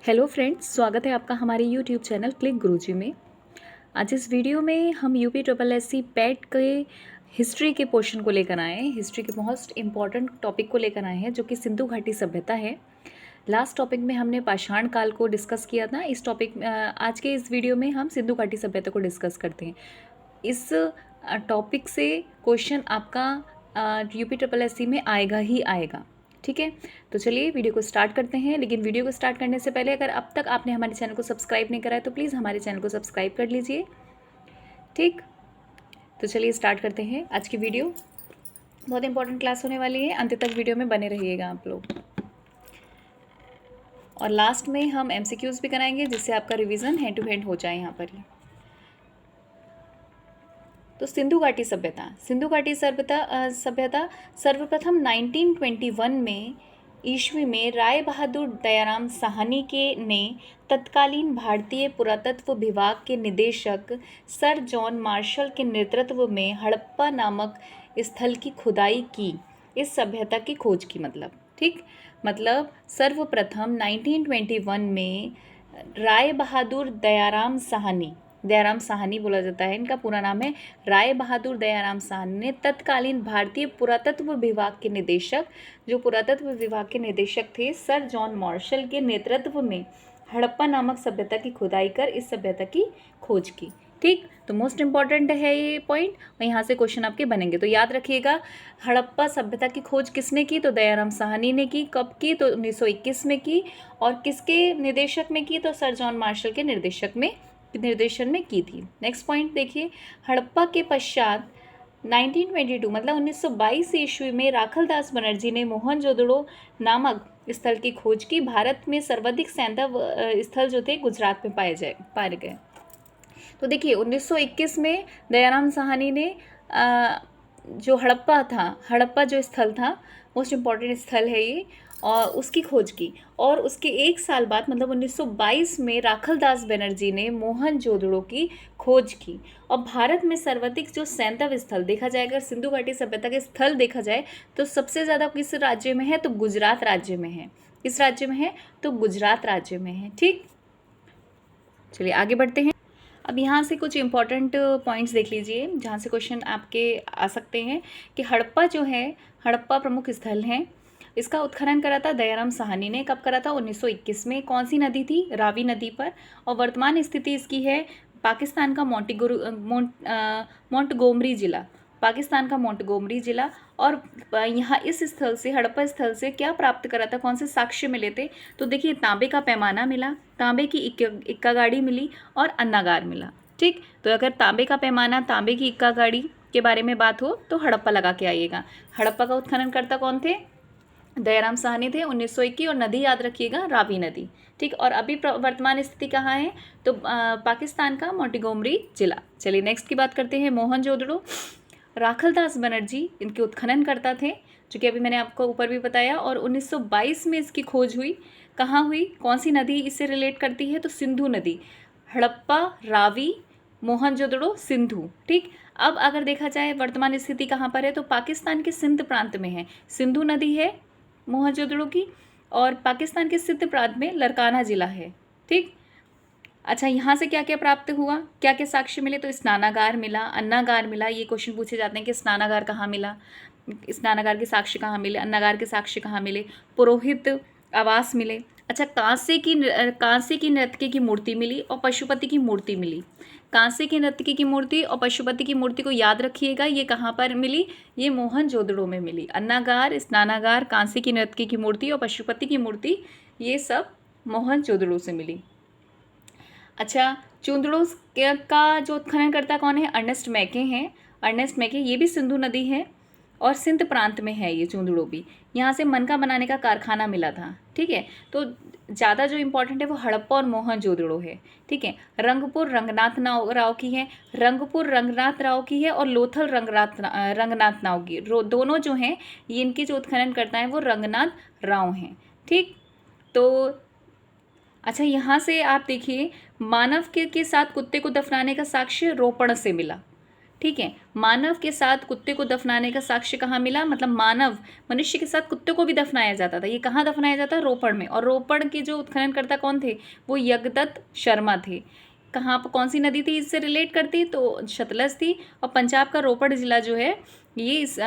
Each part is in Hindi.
हेलो फ्रेंड्स, स्वागत है आपका हमारे यूट्यूब चैनल क्लिक गुरुजी में। आज इस वीडियो में हम यूपी ट्रिपल एससी पैट के हिस्ट्री के पोर्शन को लेकर आए हैं। हिस्ट्री के मोस्ट इम्पॉर्टेंट टॉपिक को लेकर आए हैं जो कि सिंधु घाटी सभ्यता है। लास्ट टॉपिक में हमने पाषाण काल को डिस्कस किया था। आज के इस वीडियो में हम सिंधु घाटी सभ्यता को डिस्कस करते हैं। इस टॉपिक से क्वेश्चन आपका यूपी ट्रिपल एससी में आएगा ही आएगा। ठीक है, तो चलिए वीडियो को स्टार्ट करते हैं। लेकिन वीडियो को स्टार्ट करने से पहले अगर अब तक आपने हमारे चैनल को सब्सक्राइब नहीं करा है तो प्लीज़ हमारे चैनल को सब्सक्राइब कर लीजिए। ठीक, तो चलिए स्टार्ट करते हैं आज की वीडियो। बहुत इंपॉर्टेंट क्लास होने वाली है, अंत तक वीडियो में बने रहिएगा आप लोग। और लास्ट में हम एमसीक्यूज़ भी कराएंगे जिससे आपका रिविज़न हैंड टू हैंड हो जाए यहाँ पर ही। तो सिंधु घाटी सभ्यता सर्वप्रथम 1921 में ईस्वी में राय बहादुर दयाराम साहनी ने तत्कालीन भारतीय पुरातत्व विभाग के निदेशक सर जॉन मार्शल के नेतृत्व में हड़प्पा नामक स्थल की खुदाई की। इस सभ्यता की खोज की मतलब सर्वप्रथम 1921 में राय बहादुर दयाराम साहनी बोला जाता है, इनका पूरा नाम है राय बहादुर दयाराम साहनी ने तत्कालीन भारतीय पुरातत्व विभाग के निदेशक थे सर जॉन मार्शल के नेतृत्व में हड़प्पा नामक सभ्यता की खुदाई कर इस सभ्यता की खोज की। ठीक, तो मोस्ट इंपॉर्टेंट है ये पॉइंट और यहाँ से क्वेश्चन आपके बनेंगे, तो याद रखिएगा। हड़प्पा सभ्यता की खोज किसने की? तो दयाराम साहनी ने की। कब की? तो 1921 में की। और किसके निर्देशक में की? तो सर जॉन मार्शल के निर्देशन में की थी। नेक्स्ट पॉइंट देखिए, हड़प्पा के पश्चात 1922 मतलब 1922 ईस्वी में राखलदास बनर्जी ने मोहनजोदड़ो नामक स्थल की खोज की। भारत में सर्वाधिक सैंधव स्थल जो थे गुजरात में पाए गए। तो देखिए 1921 में दयाराम साहनी ने जो हड़प्पा जो स्थल था, मोस्ट इम्पॉर्टेंट स्थल है ये, और उसकी खोज की। और उसके एक साल बाद मतलब 1922 में राखलदास बनर्जी ने मोहनजोदड़ो की खोज की। और भारत में सर्वाधिक जो सैंधव स्थल देखा जाए, अगर सिंधु घाटी सभ्यता के स्थल देखा जाए तो सबसे ज़्यादा किस राज्य में है? तो गुजरात राज्य में है। किस राज्य में है? तो गुजरात राज्य में है। ठीक, चलिए आगे बढ़ते हैं। अब यहाँ से कुछ इंपॉर्टेंट पॉइंट्स देख लीजिए जहाँ से क्वेश्चन आपके आ सकते हैं कि हड़प्पा प्रमुख स्थल है। इसका उत्खनन करा था दयाराम साहनी ने। कब करा था? 1921 में। कौन सी नदी थी? रावी नदी पर। और वर्तमान स्थिति इसकी है पाकिस्तान का मोंटगोमरी जिला। और यहाँ इस स्थल से, हड़प्पा स्थल से क्या प्राप्त करा था? कौन से साक्ष्य मिले थे? तो देखिए, तांबे का पैमाना मिला, तांबे की इक्का गाड़ी मिली और अन्नागार मिला। ठीक, तो अगर तांबे का पैमाना, तांबे की इक्का गाड़ी के बारे में बात हो तो हड़प्पा लगा के आइएगा। हड़प्पा का उत्खननकर्ता कौन थे? दयाराम साहनी थे 1921। और नदी याद रखिएगा, रावी नदी। ठीक, और अभी वर्तमान स्थिति कहाँ है? तो पाकिस्तान का मोंटगोमरी जिला। चलिए नेक्स्ट की बात करते हैं। मोहनजोदड़ो, राखलदास बनर्जी इनके उत्खनन करता थे, जो कि अभी मैंने आपको ऊपर भी बताया। और 1922 में इसकी खोज हुई। कहाँ हुई? कौन सी नदी इससे रिलेट करती है? तो सिंधु नदी। हड़प्पा, रावी, मोहनजोदड़ो, सिंधु। ठीक, अब अगर देखा जाए वर्तमान स्थिति कहाँ पर है तो पाकिस्तान के सिंध प्रांत में है। सिंधु नदी है मोहनजोदड़ो की, और पाकिस्तान के सिंध प्रांत में लरकाना जिला है। ठीक, अच्छा, यहाँ से क्या क्या प्राप्त हुआ, क्या क्या साक्ष्य मिले? तो स्नानागार मिला, अन्नागार मिला। ये क्वेश्चन पूछे जाते हैं कि स्नानागार कहाँ मिला, स्नानागार के साक्ष्य कहाँ मिले, अन्नागार के साक्ष्य कहाँ मिले, पुरोहित आवास मिले। अच्छा, कांसे की नर्तकी की मूर्ति मिली और पशुपति की मूर्ति मिली। कांसे की नर्तकी की मूर्ति और पशुपति की मूर्ति को याद रखिएगा, ये कहाँ पर मिली? ये मोहनजोदड़ो में मिली। अन्नागार, स्नानागार, कांसे की नर्तकी की मूर्ति और पशुपति की मूर्ति, ये सब मोहनजोदड़ो से मिली। अच्छा, चूंदड़ो का जो उत्खननकर्ता कौन है? अर्नेस्ट मैके। ये भी सिंधु नदी है और सिंध प्रांत में है ये चूंदड़ो भी। यहाँ से मनका बनाने का कारखाना मिला था। ठीक है, तो ज़्यादा जो इम्पोर्टेंट है वो हड़प्पा और मोहनजोदड़ो है। ठीक है, रंगपुर रंगनाथ राव की है, और लोथल रंगनाथ राव की। दोनों जो हैं ये, इनके जो उत्खनन करता है वो रंगनाथ राव हैं। ठीक, तो अच्छा, यहाँ से आप देखिए, मानव के साथ कुत्ते को दफनाने का साक्ष्य रोपण से मिला। ठीक है। मानव के साथ कुत्ते को दफनाने का साक्ष्य कहाँ मिला, मतलब मानव मनुष्य के साथ कुत्ते को भी दफनाया जाता था। ये कहाँ दफनाया जाता है, रोपड़ में। और रोपड़ के जो उत्खननकर्ता कौन थे, वो यज्ञदत्त शर्मा थे। कहाँ पर कौन सी नदी थी इससे रिलेट करती, तो सतलज थी। और पंजाब का रोपड़ जिला जो है ये इस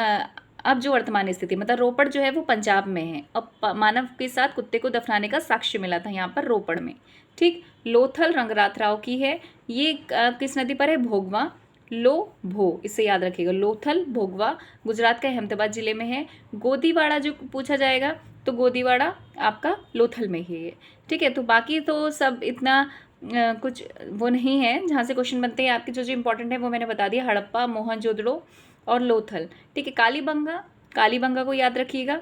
अब जो वर्तमान स्थिति मतलब रोपड़ जो है वो पंजाब में है। अब मानव के साथ कुत्ते को दफनाने का साक्ष्य मिला था यहाँ पर रोपड़ में। ठीक। लोथल रंगराथराव की है, ये किस नदी पर है, भोगवा, लो भो, इसे याद रखिएगा। लोथल भोगवा गुजरात के अहमदाबाद जिले में है। गोदीवाड़ा जो पूछा जाएगा तो गोदीवाड़ा आपका लोथल में ही है। ठीक है। तो बाकी तो सब इतना कुछ वो नहीं है। जहाँ से क्वेश्चन बनते हैं आपके जो जो इंपॉर्टेंट है वो मैंने बता दिया, हड़प्पा, मोहनजोदड़ो और लोथल। ठीक है। कालीबंगा, कालीबंगा को याद रखिएगा,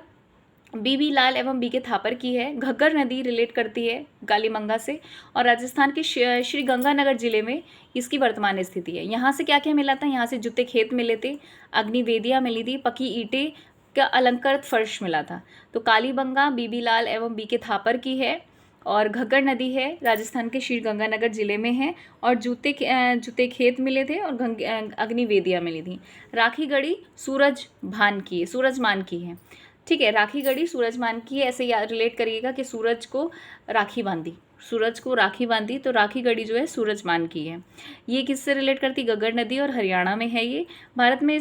बीबी लाल एवं बीके थापर की है। घग्गर नदी रिलेट करती है कालीबंगा से। और राजस्थान के श्री गंगानगर जिले में इसकी वर्तमान स्थिति है। यहाँ से क्या क्या मिला था, यहाँ से जूते खेत मिले थे, अग्निवेदियाँ मिली थी, पकी ईंटें का अलंकृत फर्श मिला था। तो कालीबंगा बीबी लाल एवं बीके थापर की है। और घग्गर नदी है राजस्थान के श्री गंगानगर जिले में है। और जूते खेत मिले थे और अग्निवेदियाँ मिली थी। राखी गढ़ी सूरजमान की है। ठीक है। राखी गढ़ी सूरजमान की है, ऐसे याद रिलेट करिएगा कि सूरज को राखी बांधी, तो राखी गढ़ी जो है सूरजमान की है। ये किससे रिलेट करती, घग्गर नदी और हरियाणा में है ये। भारत में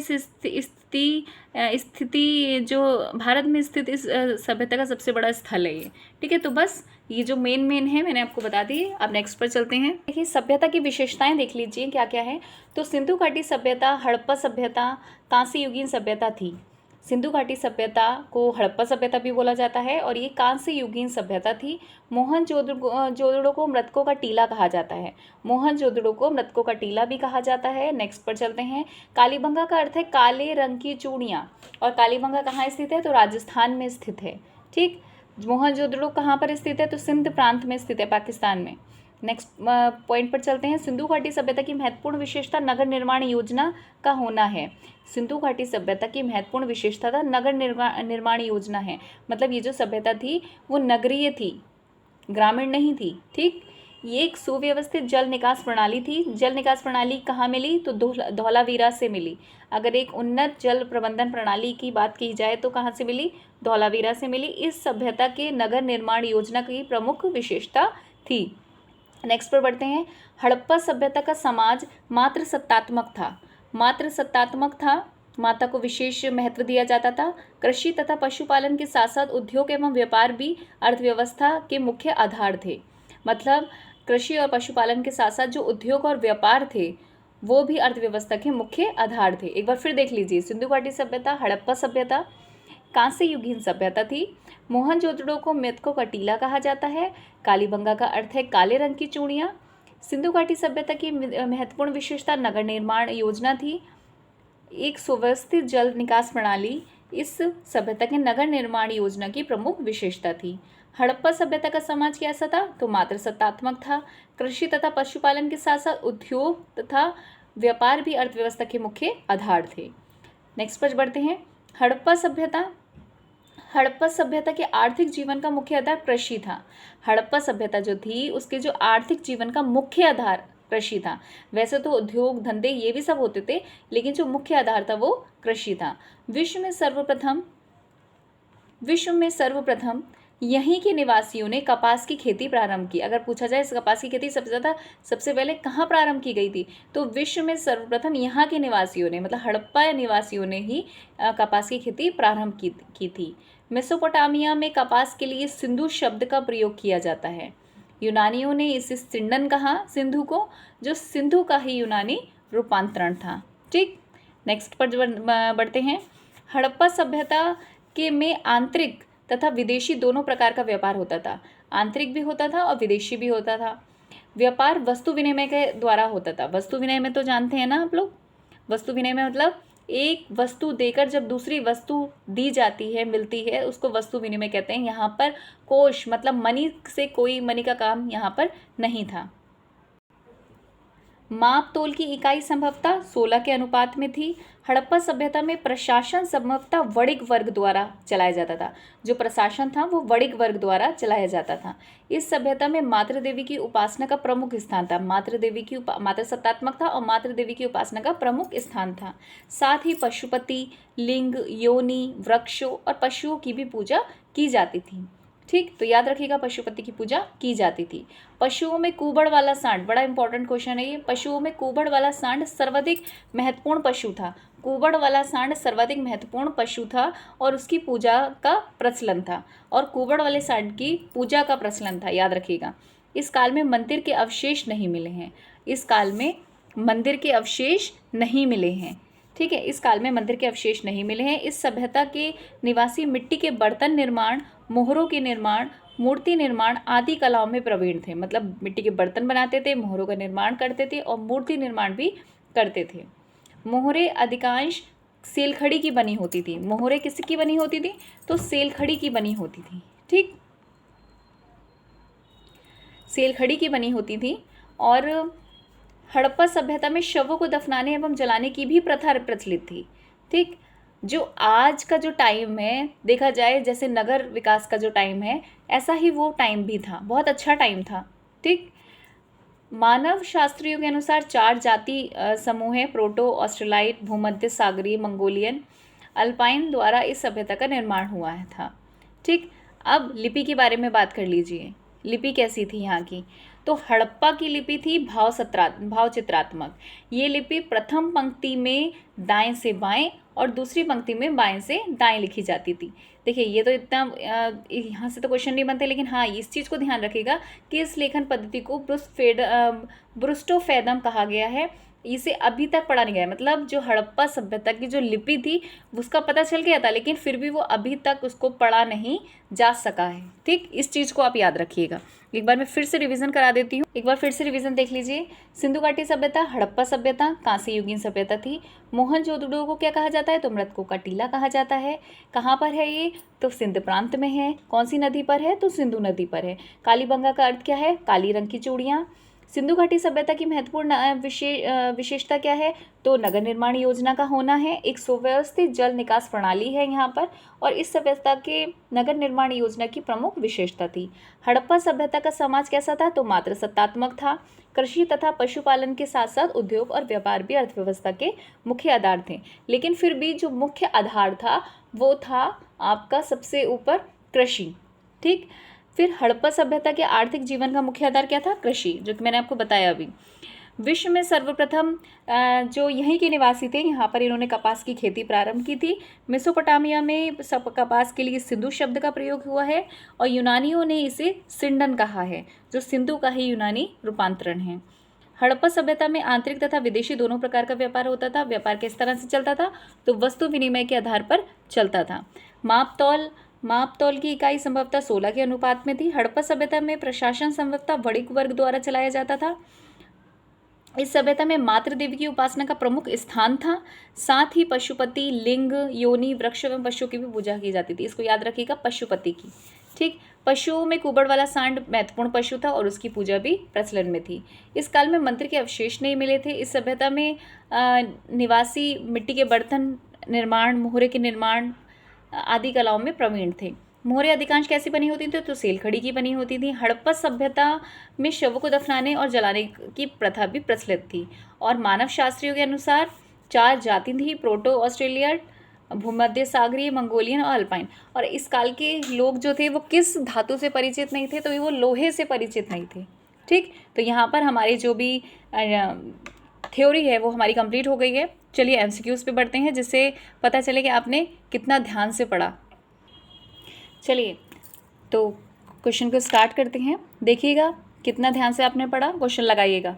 भारत में स्थित इस सभ्यता का सबसे बड़ा स्थल है ये। ठीक है। तो बस ये जो मेन है मैंने आपको बता दी। अब नेक्स्ट पर चलते हैं। देखिए सभ्यता की विशेषताएं देख लीजिए क्या क्या है। तो सिंधु घाटी सभ्यता, हड़प्पा सभ्यता, कांस्य युगीन सभ्यता थी। सिंधु घाटी सभ्यता को हड़प्पा सभ्यता भी बोला जाता है और ये कांस्य युगीन सभ्यता थी। मोहनजोदड़ो को मृतकों का टीला कहा जाता है। मोहनजोदड़ो को मृतकों का टीला भी कहा जाता है। नेक्स्ट पर चलते हैं। कालीबंगा का अर्थ है काले रंग की चूड़ियाँ। और कालीबंगा कहाँ स्थित है, तो राजस्थान में स्थित है। ठीक। मोहनजोदड़ो कहाँ पर स्थित है, तो सिंध प्रांत में स्थित है, पाकिस्तान में। नेक्स्ट पॉइंट पर चलते हैं। सिंधु घाटी सभ्यता की महत्वपूर्ण विशेषता नगर निर्माण योजना का होना है। सिंधु घाटी सभ्यता की महत्वपूर्ण विशेषता था नगर निर्माण योजना है। मतलब ये जो सभ्यता थी वो नगरीय थी, ग्रामीण नहीं थी। ठीक। ये एक सुव्यवस्थित जल निकास प्रणाली थी। जल निकास प्रणाली कहाँ मिली, तो धौलावीरा से मिली। अगर एक उन्नत जल प्रबंधन प्रणाली की बात की जाए तो कहाँ से मिली, धौलावीरा से मिली। इस सभ्यता के नगर निर्माण योजना की प्रमुख विशेषता थी। नेक्स्ट पर बढ़ते हैं। हड़प्पा सभ्यता का समाज मात्र सत्तात्मक था। माता को विशेष महत्व दिया जाता था। कृषि तथा पशुपालन के साथ साथ उद्योग एवं व्यापार भी अर्थव्यवस्था के मुख्य आधार थे। मतलब कृषि और पशुपालन के साथ साथ जो उद्योग और व्यापार थे वो भी अर्थव्यवस्था के मुख्य आधार थे। एक बार फिर देख लीजिए। सिंधु घाटी सभ्यता, हड़प्पा सभ्यता, कांस्य युगीन सभ्यता थी। मोहनजोदड़ो को मृतकों का टीला कहा जाता है। कालीबंगा का अर्थ है काले रंग की चूड़ियाँ। सिंधु घाटी सभ्यता की महत्वपूर्ण विशेषता नगर निर्माण योजना थी। एक सुव्यवस्थित जल निकास प्रणाली इस सभ्यता के नगर निर्माण योजना की प्रमुख विशेषता थी। हड़प्पा सभ्यता का समाज कैसा था, तो मात्र सत्तात्मक था। कृषि तथा पशुपालन के साथ साथ उद्योग तथा व्यापार भी अर्थव्यवस्था के मुख्य आधार थे। नेक्स्ट पर बढ़ते हैं। हड़प्पा सभ्यता के आर्थिक जीवन का मुख्य आधार कृषि था। हड़प्पा सभ्यता जो थी उसके जो आर्थिक जीवन का मुख्य आधार कृषि था। वैसे तो उद्योग धंधे ये भी सब होते थे, लेकिन जो मुख्य आधार था वो कृषि था। विश्व में सर्वप्रथम यहीं के निवासियों ने कपास की खेती प्रारंभ की। अगर पूछा जाए इस कपास की खेती सबसे पहले कहाँ प्रारंभ की गई थी, तो विश्व में सर्वप्रथम यहाँ के निवासियों ने, मतलब हड़प्पा निवासियों ने ही कपास की खेती प्रारंभ की थी। मेसोपोटामिया में कपास के लिए सिंधु शब्द का प्रयोग किया जाता है। यूनानियों ने इसे सिंडन कहा सिंधु को, जो सिंधु का ही यूनानी रूपांतरण था। ठीक। नेक्स्ट पर बढ़ते हैं। हड़प्पा सभ्यता के में आंतरिक तथा विदेशी दोनों प्रकार का व्यापार होता था। आंतरिक भी होता था और विदेशी भी होता था। व्यापार वस्तु विनिमय के द्वारा होता था। वस्तु विनिमय में तो जानते हैं ना आप लोग, वस्तु विनिमय मतलब एक वस्तु देकर जब दूसरी वस्तु दी जाती है, मिलती है, उसको वस्तु विनिमय कहते हैं। यहाँ पर कोष मतलब मनी से कोई मनी का काम यहाँ पर नहीं था। माप तोल की इकाई संभवतः 16 के अनुपात में थी। हड़प्पा सभ्यता में प्रशासन संभवतः वणिक वर्ग द्वारा चलाया जाता था। जो प्रशासन था वो वणिक वर्ग द्वारा चलाया जाता था। इस सभ्यता में मातृ देवी की उपासना का प्रमुख स्थान था। मातृ सत्तात्मक था और मातृ देवी की उपासना का प्रमुख स्थान था। साथ ही पशुपति, लिंग, योनि, वृक्षों और पशुओं की भी पूजा की जाती थी। ठीक, तो याद रखिएगा पशुपति की पूजा की जाती थी। पशुओं में कुबड़ वाला सांड, बड़ा इंपॉर्टेंट क्वेश्चन है ये। पशुओं में कुबड़ वाला सांड सर्वाधिक महत्वपूर्ण पशु था। कुबड़ वाला सांड सर्वाधिक महत्वपूर्ण पशु था और उसकी पूजा का प्रचलन था, और कुबड़ वाले सांड की पूजा का प्रचलन था, याद रखिएगा। इस काल में मंदिर के अवशेष नहीं मिले हैं। इस काल में मंदिर के अवशेष नहीं मिले हैं। ठीक है, इस काल में मंदिर के अवशेष नहीं मिले हैं। इस सभ्यता के निवासी मिट्टी के बर्तन निर्माण, मोहरों के निर्माण, मूर्ति निर्माण आदि कलाओं में प्रवीण थे। मतलब मिट्टी के बर्तन बनाते थे, मोहरों का निर्माण करते थे और मूर्ति निर्माण भी करते थे। मोहरें अधिकांश सेलखड़ी की बनी होती थी। मोहरें किसकी बनी होती थी? तो सेलखड़ी की बनी होती थी। ठीक, सेलखड़ी की बनी होती थी। और हड़प्पा सभ्यता में शवों को दफनाने एवं जलाने की भी प्रथा प्रचलित थी। ठीक, जो आज का जो टाइम है देखा जाए, जैसे नगर विकास का जो टाइम है, ऐसा ही वो टाइम भी था। बहुत अच्छा टाइम था। ठीक, मानव शास्त्रियों के अनुसार 4 जाति समूह है: प्रोटो, ऑस्ट्रेलाइट, भूमध्य सागरीय, मंगोलियन, अल्पाइन द्वारा इस सभ्यता का निर्माण हुआ था। ठीक, अब लिपि के बारे में बात कर लीजिए। लिपि कैसी थी यहाँ की? तो हड़प्पा की लिपि थी भाव चित्रात्मक। ये लिपि प्रथम पंक्ति में दाएं से बाएं और दूसरी पंक्ति में बाएं से दाएं लिखी जाती थी। देखिए, ये तो इतना यहाँ से तो क्वेश्चन नहीं बनते, लेकिन हाँ, इस चीज़ को ध्यान रखिएगा कि इस लेखन पद्धति को ब्रुस्टोफेदम कहा गया है। इसे अभी तक पढ़ा नहीं गया। मतलब जो हड़प्पा सभ्यता की जो लिपि थी उसका पता चल गया था, लेकिन फिर भी वो अभी तक उसको पढ़ा नहीं जा सका है। ठीक, इस चीज़ को आप याद रखिएगा। एक बार मैं फिर से रिवीजन करा देती हूँ। एक बार फिर से रिवीजन देख लीजिए। सिंधु घाटी सभ्यता, हड़प्पा सभ्यता कांस्य युगीन सभ्यता थी। मोहनजोदड़ो को क्या कहा जाता है? तो मृतकों का टीला कहा जाता है। कहाँ पर है ये? तो सिंध प्रांत में है। कौन सी नदी पर है? तो सिंधु नदी पर है। कालीबंगा का अर्थ क्या है? काली रंग की चूड़ियाँ। सिंधु घाटी सभ्यता की महत्वपूर्ण विशेषता क्या है? तो नगर निर्माण योजना का होना है। एक सुव्यवस्थित जल निकास प्रणाली है यहाँ पर, और इस सभ्यता के नगर निर्माण योजना की प्रमुख विशेषता थी। हड़प्पा सभ्यता का समाज कैसा था? तो मात्र सत्तात्मक था। कृषि तथा पशुपालन के साथ साथ उद्योग और व्यापार भी अर्थव्यवस्था के मुख्य आधार थे। लेकिन फिर भी जो मुख्य आधार था वो था आपका सबसे ऊपर कृषि। ठीक, फिर हड़प्पा सभ्यता के आर्थिक जीवन का मुख्य आधार क्या था? कृषि, जो कि मैंने आपको बताया अभी। विश्व में सर्वप्रथम जो यहीं के निवासी थे, यहाँ पर इन्होंने कपास की खेती प्रारंभ की थी। मेसोपोटामिया में कपास के लिए सिंधु शब्द का प्रयोग हुआ है, और यूनानियों ने इसे सिंडन कहा है, जो सिंधु का ही यूनानी रूपांतरण है। हड़प्पा सभ्यता में आंतरिक तथा विदेशी दोनों प्रकार का व्यापार होता था। व्यापार किस तरह से चलता था? तो वस्तु विनिमय के आधार पर चलता था। माप तौल की इकाई संभवतः 16 के अनुपात में थी। हड़प्पा सभ्यता में प्रशासन संभवतः वणिक वर्ग द्वारा चलाया जाता था। इस सभ्यता में मातृ देवी की उपासना का प्रमुख स्थान था। साथ ही पशुपति, लिंग, योनि, वृक्ष एवं पशुओं की भी पूजा की जाती थी। इसको याद रखिएगा, पशुपति की। ठीक, पशुओं में कुबड़ वाला सांड महत्वपूर्ण पशु था और उसकी पूजा भी प्रचलन में थी। इस काल में मंदिर के अवशेष नहीं मिले थे। इस सभ्यता में निवासी मिट्टी के बर्तन निर्माण, मोहरे के निर्माण आदि कलाओं में प्रवीण थे। मोहरें अधिकांश कैसी बनी होती थी? तो सेलखड़ी की बनी होती थी। हड़प्पा सभ्यता में शवों को दफनाने और जलाने की प्रथा भी प्रचलित थी। और मानव शास्त्रियों के अनुसार 4 जाति थी: प्रोटो ऑस्ट्रेलिया, भूमध्य सागरीय, मंगोलियन और अल्पाइन। और इस काल के लोग जो थे वो किस धातु से परिचित नहीं थे? तो वो लोहे से परिचित नहीं थे। ठीक, तो यहाँ पर हमारी जो भी थ्योरी है वो हमारी कंप्लीट हो गई है। चलिए एमसीक्यूज़ पे बढ़ते हैं, जिससे पता चले कि आपने कितना ध्यान से पढ़ा। चलिए तो क्वेश्चन को स्टार्ट करते हैं। देखिएगा कितना ध्यान से आपने पढ़ा, क्वेश्चन लगाइएगा।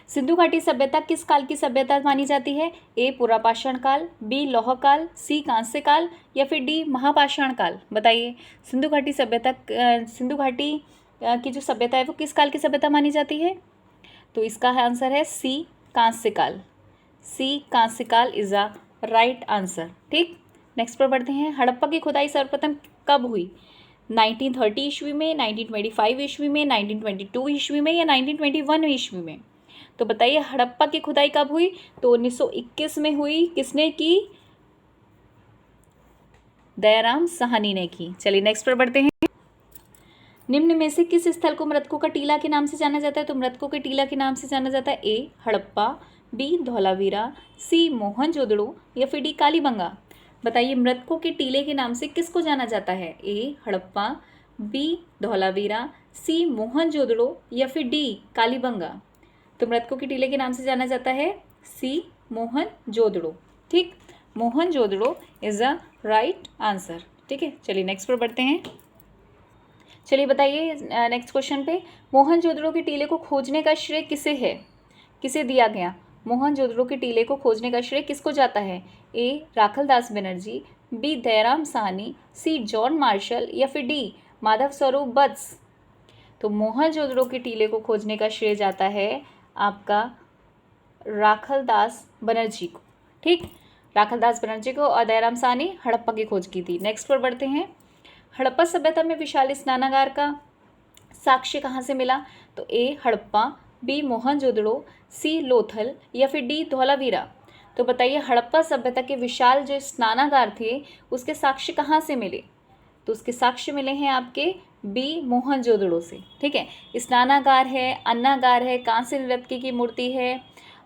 सिंधु घाटी सभ्यता किस काल की सभ्यता मानी जाती है? ए पुरापाषाण काल, बी लौह काल, सी कांस्य काल या फिर डी महापाषाण काल? बताइए, सिंधु घाटी की जो सभ्यता है वो किस काल की सभ्यता मानी जाती है? तो इसका आंसर है सी कांस्य काल। सी कांस्य काल इज अ राइट आंसर। ठीक, नेक्स्ट पर बढ़ते हैं। हड़प्पा की खुदाई सर्वप्रथम कब हुई? 1930 ईस्वी में, 1925 ईस्वी में, 1922 ईस्वी में या 1921 ईस्वी में? तो बताइए हड़प्पा की खुदाई कब हुई? तो 1921 में हुई। किसने की? दयाराम साहनी ने की। चलिए नेक्स्ट पर बढ़ते हैं। निम्न में से किस स्थल को मृतकों का टीला के नाम से जाना जाता है? तो मृतकों के टीला के नाम से जाना जाता है ए हड़प्पा, बी धौलावीरा, सी मोहनजोदड़ो या फिर डी कालीबंगा। बताइए मृतकों के टीले के नाम से किसको जाना जाता है? ए हड़प्पा, बी धौलावीरा, सी मोहनजोदड़ो या फिर डी कालीबंगा। तो मृतकों के टीले के नाम से जाना जाता है सी मोहनजोदड़ो। ठीक, Mohenjodaro is a right answer. ठीक है, चलिए नेक्स्ट पर बढ़ते हैं। चलिए बताइए नेक्स्ट क्वेश्चन पे, मोहनजोदड़ो के टीले को खोजने का श्रेय किसे है? किसे दिया गया? मोहनजोदड़ो के टीले को खोजने का श्रेय किसको जाता है? ए राखलदास बनर्जी, बी दयाराम साहनी, सी जॉन मार्शल या फिर डी माधव स्वरूप बत्स। तो मोहनजोदड़ो के टीले को खोजने का श्रेय जाता है आपका राखलदास बनर्जी को। ठीक, राखलदास बनर्जी को, और दयाराम साहनी हड़प्पा की खोज की थी। नेक्स्ट पर बढ़ते हैं। हड़प्पा सभ्यता में विशाल स्नानागार का साक्ष्य कहाँ से मिला? तो ए हड़प्पा, बी मोहनजोदड़ो, सी लोथल या फिर डी धौलावीरा। तो बताइए हड़प्पा सभ्यता के विशाल जो स्नानागार थे उसके साक्ष्य कहाँ से मिले? तो उसके साक्ष्य मिले हैं आपके बी मोहनजोदड़ो से। ठीक है, स्नानागार है, अन्नागार है, कांस्य नृत्य की मूर्ति है,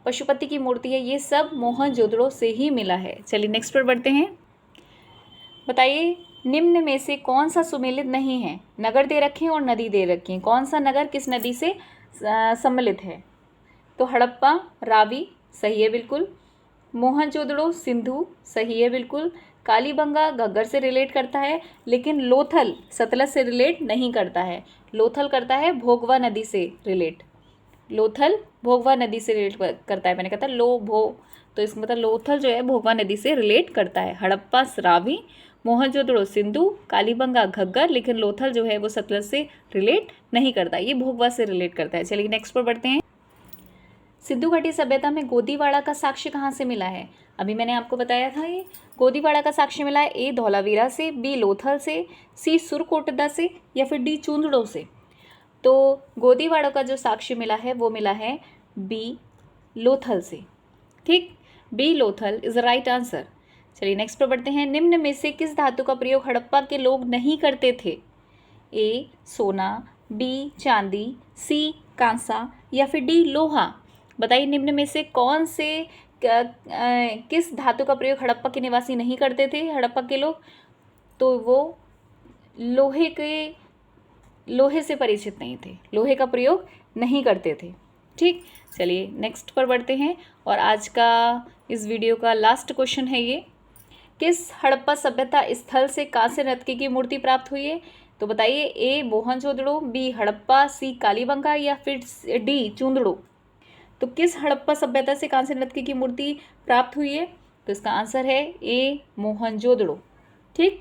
पशुपति की मूर्ति है, ये सब मोहनजोदड़ो से ही मिला है। चलिए नेक्स्ट पर बढ़ते हैं। बताइए निम्न में से कौन सा सुमेलित नहीं है? नगर दे रखे हैं और नदी दे रखी है। कौन सा नगर किस नदी से सम्मिलित है? तो हड़प्पा रावी, सही है बिल्कुल। मोहनजोदड़ो सिंधु, सही है बिल्कुल। कालीबंगा घग्गर से रिलेट करता है, लेकिन लोथल सतलज से रिलेट नहीं करता है। लोथल करता है भोगवा नदी से रिलेट। लोथल भोगवा नदी से रिलेट करता है। मैंने कहा था लो भो, तो इसका मतलब लोथल जो है भोगवा नदी से रिलेट करता है। हड़प्पा रावी, मोहनजोदड़ो सिंधु, कालीबंगा घग्गर, लेकिन लोथल जो है वो सतलज से रिलेट नहीं करता, ये भोगवा से रिलेट करता है। चलिए नेक्स्ट पर बढ़ते हैं। सिंधु घाटी सभ्यता में गोदीवाड़ा का साक्ष्य कहाँ से मिला है? अभी मैंने आपको बताया था, ये गोदीवाड़ा का साक्ष्य मिला है ए धौलावीरा से, बी लोथल से, सी सुरकोटदा से या फिर डी चूंदड़ो से। तो गोदीवाड़ा का जो साक्ष्य मिला है वो मिला है बी लोथल से। ठीक, B Lothal is the right answer. चलिए नेक्स्ट पर बढ़ते हैं। निम्न में से किस धातु का प्रयोग हड़प्पा के लोग नहीं करते थे? ए सोना, बी चांदी, सी कांसा या फिर डी लोहा। बताइए निम्न में से कौन से किस धातु का प्रयोग हड़प्पा के निवासी नहीं करते थे हड़प्पा के लोग? तो वो लोहे से परिचित नहीं थे, लोहे का प्रयोग नहीं करते थे। ठीक, चलिए नेक्स्ट पर बढ़ते हैं। और आज का इस वीडियो का लास्ट क्वेश्चन है ये, किस हड़प्पा सभ्यता स्थल से कांस्य नर्तकी की मूर्ति प्राप्त हुई है? तो बताइए ए मोहनजोदड़ो, बी हड़प्पा, सी कालीबंगा या फिर डी चूंदड़ो। तो किस हड़प्पा सभ्यता से कांस्य नर्तकी की मूर्ति प्राप्त हुई है? तो इसका आंसर है ए मोहनजोदड़ो। ठीक,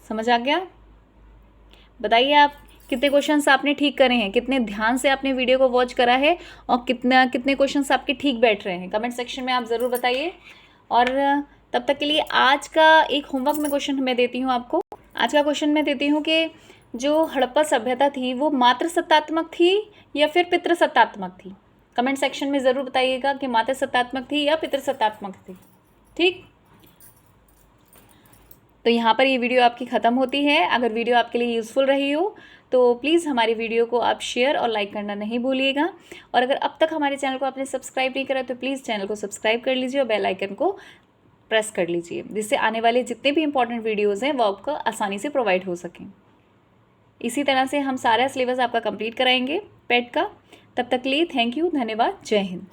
समझ आ गया? बताइए आप कितने क्वेश्चंस आपने ठीक करे हैं, कितने ध्यान से आपने वीडियो को वॉच करा है, और कितने क्वेश्चंस आपके ठीक बैठ रहे हैं, कमेंट सेक्शन में आप ज़रूर बताइए। और तब तक के लिए आज का एक होमवर्क में क्वेश्चन मैं देती हूँ आपको। आज का क्वेश्चन मैं देती हूँ कि जो हड़प्पा सभ्यता थी वो मातृ सत्तात्मक थी या फिर पितृ सत्तात्मक थी? कमेंट सेक्शन में ज़रूर बताइएगा कि मातृ सत्तात्मक थी या पितृ सत्तात्मक थी। ठीक, तो यहाँ पर ये वीडियो आपकी ख़त्म होती है। अगर वीडियो आपके लिए यूज़फुल रही हो तो प्लीज़ हमारी वीडियो को आप शेयर और लाइक करना नहीं भूलिएगा। और अगर अब तक हमारे चैनल को आपने सब्सक्राइब नहीं करा तो प्लीज़ चैनल को सब्सक्राइब कर लीजिए और बेल आइकन को प्रेस कर लीजिए, जिससे आने वाले जितने भी इंपॉर्टेंट वीडियोज़ हैं वो आपको आसानी से प्रोवाइड हो सकें। इसी तरह से हम सारा सिलेबस आपका कंप्लीट कराएंगे पेट का। तब तक के लिए थैंक यू, धन्यवाद, जय हिंद।